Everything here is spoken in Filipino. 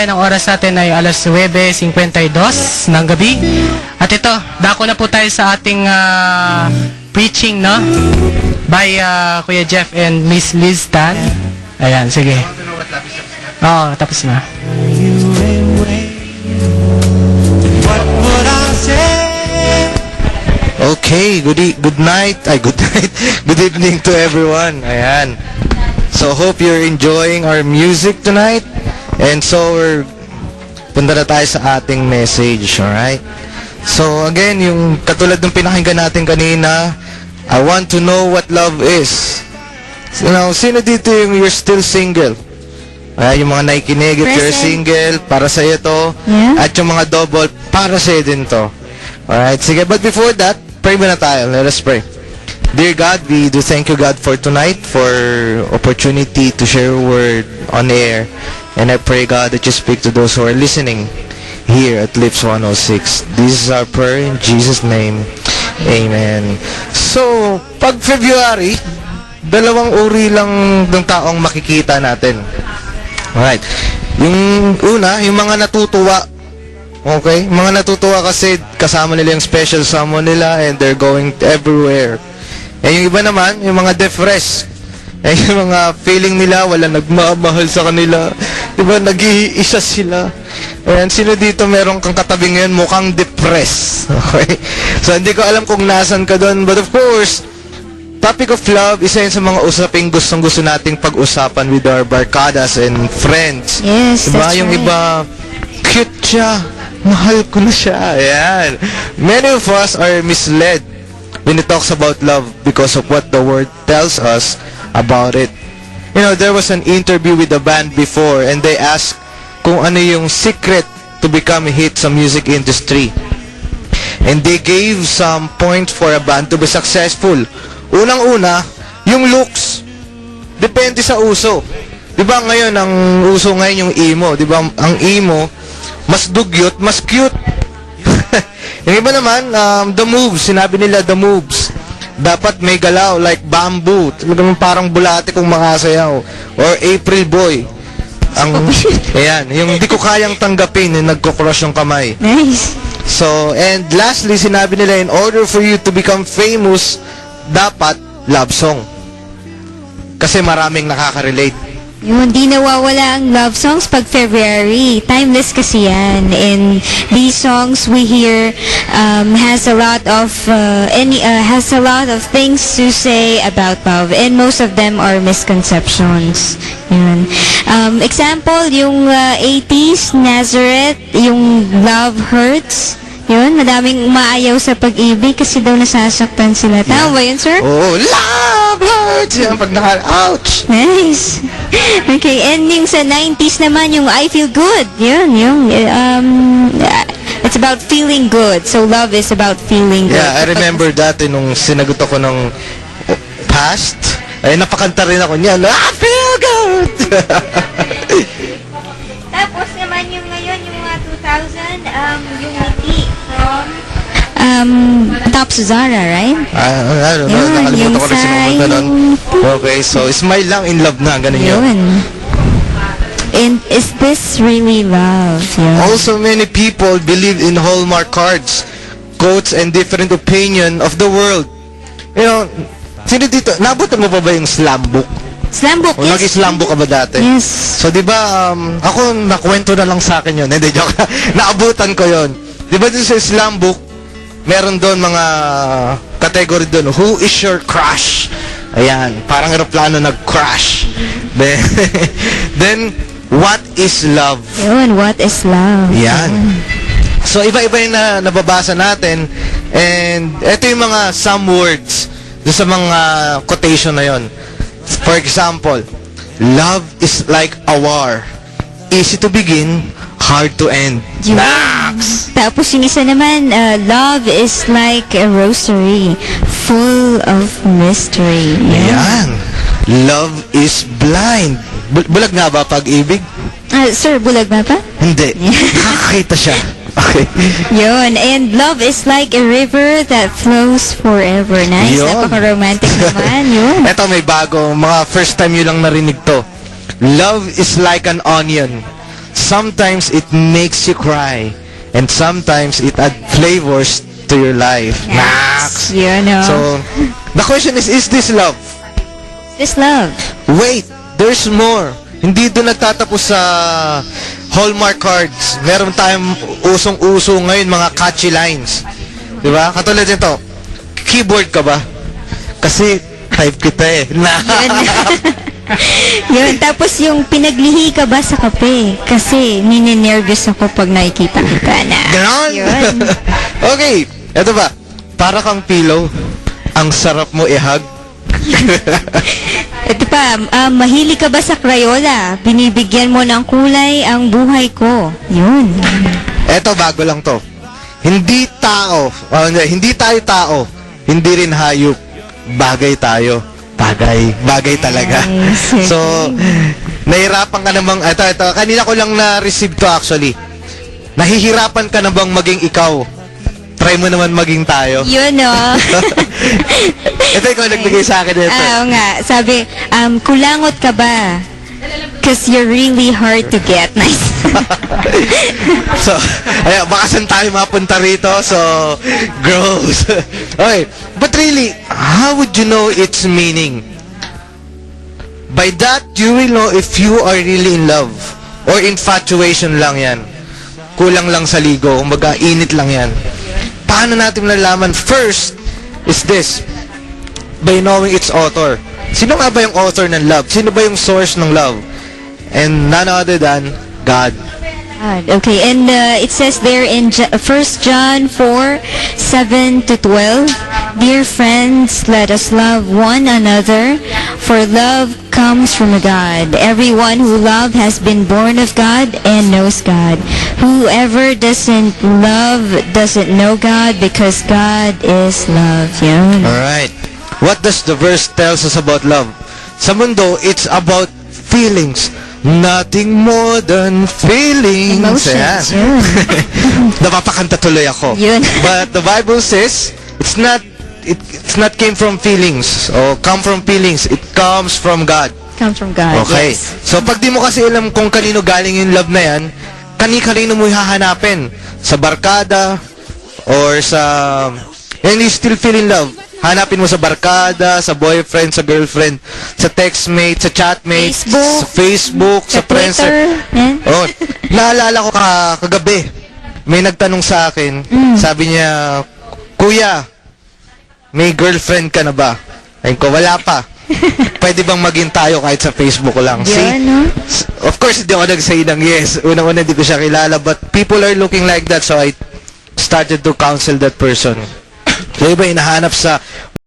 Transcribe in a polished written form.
natin, ang oras natin ay alas 9:52 ng gabi. At ito, dako na po tayo sa ating preaching, no? By Kuya Jeff and Miss Liz Tan. Ayan, sige. Oo, tapos na. Okay, good night. Good evening to everyone. Ayan. So hope you're enjoying our music tonight. And so punta na tayo sa ating message, alright? So again, yung katulad ng pinakinggan natin kanina, I want to know what love is. You know, sino dito yung you're still single? Yung mga nakikinig, if you're single, para sa iyo to. Yeah. At yung mga double, para sa iyo din to. Alright, sige. But before that, pray muna tayo. Let us pray. Dear God, we do thank you, God, for tonight, for opportunity to share your word on air. And I pray, God, that you speak to those who are listening here at Lips 106. This is our prayer in Jesus' name. Amen. So, pag February, dalawang uri lang ng taong makikita natin. Alright. Yung una, yung mga natutuwa. Okay? Mga natutuwa kasi kasama nila yung special someone nila and they're going everywhere. Eh yung iba naman, yung mga depressed. Eh yung mga feeling nila, wala nagmamahal sa kanila. Diba? Nag-iisa sila. Ayan, sino dito meron kang katabi ngayon mukhang depressed. Okay? So, hindi ko alam kung nasan ka doon. But of course, topic of love, isa yun sa mga usaping gustong-gusto nating pag-usapan with our barkadas and friends. Yes, diba? that's Yung right. iba, cute siya. Mahal ko na siya. Ayan. Many of us are misled when it talks about love because of what the word tells us about it. You know, there was an interview with a band before and they asked kung ano yung secret to become a hit sa music industry. And they gave some points for a band to be successful. Unang-una, yung looks. Depende sa uso. Diba ngayon, ang uso ngayon yung emo. Diba ang emo, mas dugyot, mas cute. Yung iba naman, the moves. Sinabi nila, the moves. Dapat may galaw, like bamboo. Talagang parang bulate kung makasayaw. Or April Boy. Ayan, yung di ko kayang tanggapin, yung nagko-crush yung kamay. Nice. So, and lastly, sinabi nila, in order for you to become famous, dapat love song. Kasi maraming nakaka-relate. Yun, di nawawala ang love songs pag February. Timeless kasi yan. And these songs we hear has a lot of things to say about love. And most of them are misconceptions. Yun. Example, yung 80s, Nazareth, yung Love Hurts. Yun, madaming umaayaw sa pag-ibig kasi daw nasasaktan sila. Tama ba yun, sir? Oh, love hurts! Yan, pag ouch! Nice. Okay, and yung sa 90s naman, yung I Feel Good. Yun, yung, it's about feeling good. So, love is about feeling good. Yeah, I remember dati nung sinagot ako ng past, ay napakanta rin ako niyan. I feel good! Tapos naman yung ngayon, yung mga 2000, yung ngiti from Top Zara, right? I don't know, Yun, nakalimutan yung ko rin sinunod na nun. sign. Okay, so smile lang, in love na, ganun yun. Yun. And is this really love? Yun. Also, many people believe in Hallmark cards, quotes, and different opinion of the world. You know, sino dito, nabutan mo pa ba yung slam book? Slam book, O yes. nag-slam book ka ba dati? Yes. So, di ba, ako, nakwento na lang sa akin yun. Hindi, joke. Naabutan ko yun. Di ba dun sa slam book, meron doon mga category doon. Who is your crush? Ayan, parang aeroplano nag-crash. Then, what is love? Yun, what is love? Yan. So, iba-iba yung nababasa natin. And, ito yung mga some words doon sa mga quotation na yon. For example, love is like a war. Easy to begin, hard to end. Yun. Tapos yung isa naman, love is like a rosary, full of mystery. Yan. Love is blind. Bulag nga ba pag-ibig? Sir, bulag ba pa? Hindi. Nakakakita siya. Okay. Yun. And love is like a river that flows forever. Nice. Yun. Napaka-romantic naman. Yun. Eto, may bago. Mga first time nyo lang narinig to. Love is like an onion. sometimes it makes you cry, and sometimes it adds flavors to your life. Max! You know. So, the question is this love? This love. Wait, there's more. Hindi doon nagtatapos sa Hallmark cards. Meron tayong usong-uso ngayon, mga catchy lines. Di ba? Katulad nito, keyboard ka ba? Kasi type kita eh. Yun. Tapos yung pinaglihi ka ba sa kape? Kasi nininervous ako pag nakikita kita na. Ganon! Yun. Okay, eto ba? Para kang pillow, ang sarap mo i-hug. Ito pa, mahilig ka ba sa Crayola? Binibigyan mo ng kulay ang buhay ko. Yun. Eto, bago lang to. Hindi tayo tao. Hindi rin hayop. Bagay tayo. Bagay talaga. Nice. So, nahihirapan ka namang, ito, kanina ko lang na-receive to actually. Nahihirapan ka na bang maging ikaw? Try mo naman maging tayo. Yun, no? Ito, ikaw nagbigay sa akin ito. Oo nga. Sabi, kulangot ka ba? Because you're really hard to get. Nice. So, ayan, baka saan tayo mapunta rito? So, gross. Okay, but really, how would you know its meaning? By that, you will know if you are really in love or infatuation lang yan. Kulang lang sa ligo, kumbaga init lang yan. Paano natin malalaman? First is this, by knowing its author. Sino nga ba yung author ng love? Sino ba yung source ng love? And none other than God. Okay, and it says there in 1 John 4:7-12, Dear friends, let us love one another, for love comes from God. Everyone who loves has been born of God and knows God. Whoever doesn't love doesn't know God, because God is love. Yun. Alright. What does the verse tells us about love? Sa mundo, it's about feelings. Nothing more than feelings. Emotions, Ayan. yun. Napapakanta tuloy ako. Yun. But the Bible says, it's not came from feelings or come from feelings. It comes from God. Comes from God. Okay. Yes. So, pag di mo kasi alam kung kanino galing yung love na yan, kani-kanino mo hahanapin? Sa barkada or sa... And you still feel in love. Hanapin mo sa barkada, sa boyfriend, sa girlfriend, sa textmate, sa chatmate, Facebook, sa Facebook, sa friends. Twitter. Yan. Oh, naalala ko kagabi, may nagtanong sa akin, sabi niya, Kuya, may girlfriend ka na ba? Ayun ko, wala pa. Pwede bang maging tayo kahit sa Facebook lang? See? Yun, no? Of course, hindi ako nag-say ng yes. Unang-una, hindi ko siya kilala. But people are looking like that, so I started to counsel that person. So, iba hinahanap sa